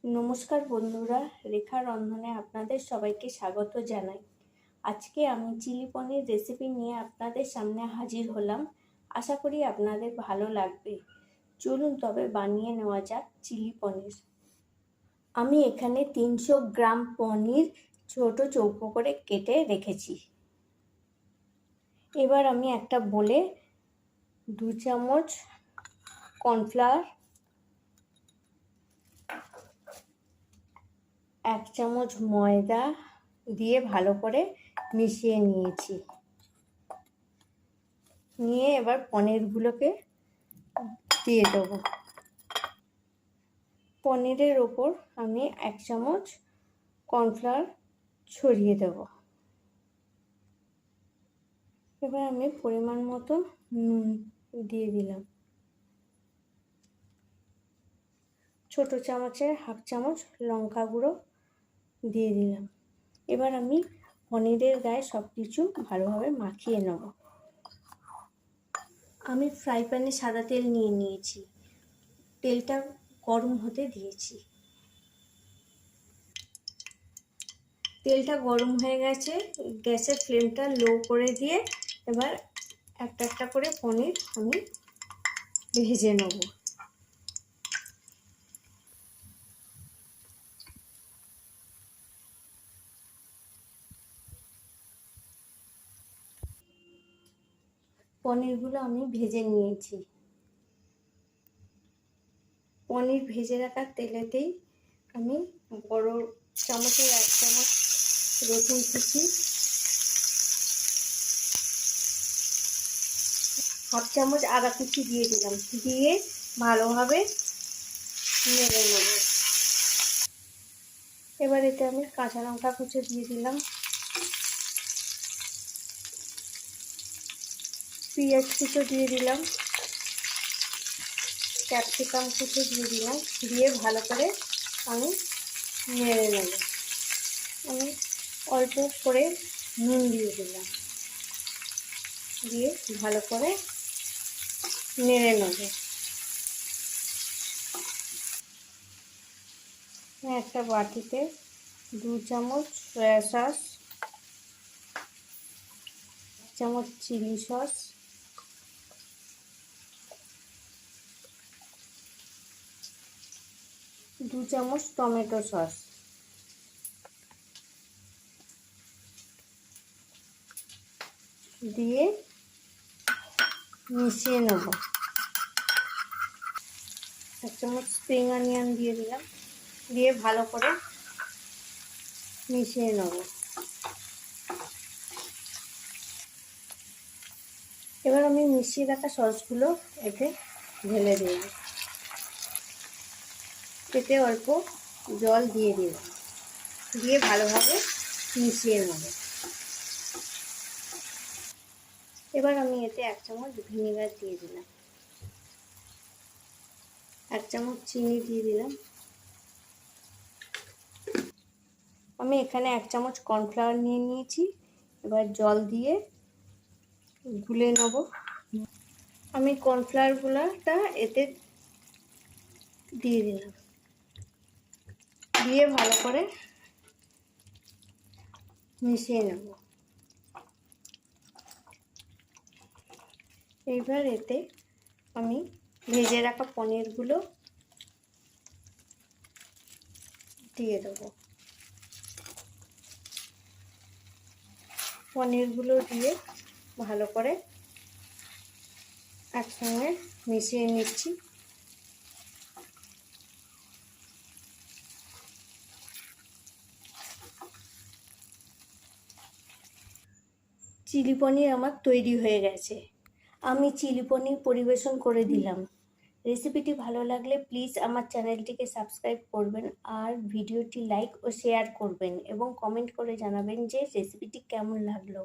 নমস্কার বন্ধুরা, রেখা রন্ধনে আপনাদের সবাইকে স্বাগত জানাই। আজকে আমি চিলি পনির রেসিপি নিয়ে আপনাদের সামনে হাজির হলাম। আশা করি আপনাদের ভালো লাগবে। চলুন তবে বানিয়ে নেওয়া যাক চিলি পনির। আমি এখানে 300 গ্রাম পনির ছোট চৌকো করে কেটে রেখেছি। এবার আমি একটা বলে 2 চামচ কর্নফ্লাওয়ার, 1 চামচ ময়দা দিয়ে ভালো করে মিশিয়ে নিয়েছি। নিয়ে এবার পনিরগুলোকে দিয়ে দেবো। পনিরের ওপর আমি 1 চামচ কর্নফ্লাওয়ার ছড়িয়ে দেব। এবার আমি পরিমাণ মতো নুন দিয়ে দিলাম। ছোট চামচের 1/2 চামচ লঙ্কা গুঁড়ো দিয়ে দিলাম। এবার আমি পনিরের গায়ে সব কিছু ভালোভাবে মাখিয়ে নেব। আমি ফ্রাই প্যানে সাদা তেল নিয়ে নিয়েছি। তেলটা গরম হতে দিয়েছি। তেলটা গরম হয়ে গেছে, গ্যাসের ফ্লেমটা লো করে দিয়ে এবার একটা একটা করে পনির আমি ভেজে নেব। পনিরগুলো আমি ভেজে নিয়েছি। পনির ভেজে রাখার তেলেতেই আমি বড় চামচের 1 চামচ রসুন কুচি, 1/2 চামচ আদা কুচি দিয়ে দিলাম। দিয়ে ভালোভাবে নেড়ে নেব। এবার এতে আমি কাঁচা লঙ্কা কুচি দিয়ে দিলাম, পেঁয়াজ কুচি দিয়ে দিলাম, ক্যাপসিকাম কুচি দিয়ে দিলাম। দিয়ে ভালো করে আমি নেড়ে নেব। আমি অল্প করে নুন দিয়ে দিলাম। দিয়ে ভালো করে নেড়ে নেব। একটা বাটিতে 2 চামচ সয়া সস, 1 চামচ চিলি সস, 2 চামচ টমেটো সস দিয়ে মিশিয়ে নেব। 1 চামচ স্প্রিং অনিয়ন দিয়ে দিলাম। দিয়ে ভালো করে মিশিয়ে নেব। এবার আমি মিশিয়ে রাখা সসগুলো এতে ঢেলে দেব। এতে অল্প জল দিয়ে দিলাম। দিয়ে ভালোভাবে মিশিয়ে নেব। এবার আমি এতে 1 চামচ ভিনেগার দিয়ে দিলাম। 1 চামচ চিনি দিয়ে দিলাম। আমি এখানে 1 চামচ কর্নফ্লাওয়ার নিয়ে নিয়েছি। এবার জল দিয়ে গুলে নেব। আমি কর্নফ্লাওয়ারটা এতে দিয়ে দিলাম। দিয়ে ভালো করে মিশিয়ে নেব। এইবার এতে আমি ভেজে রাখা পনিরগুলো দিয়ে দেবো। পনিরগুলো দিয়ে ভালো করে একসঙ্গে মিশিয়ে নিচ্ছি। চিলি পনির আমার তৈরি হয়ে গেছে। আমি চিলি পনির পরিবেশন করে দিলাম। রেসিপিটি ভালো লাগলে প্লিজ আমার চ্যানেলটিকে সাবস্ক্রাইব করবেন আর ভিডিওটি লাইক ও শেয়ার করবেন এবং কমেন্ট করে জানাবেন যে রেসিপিটি কেমন লাগলো।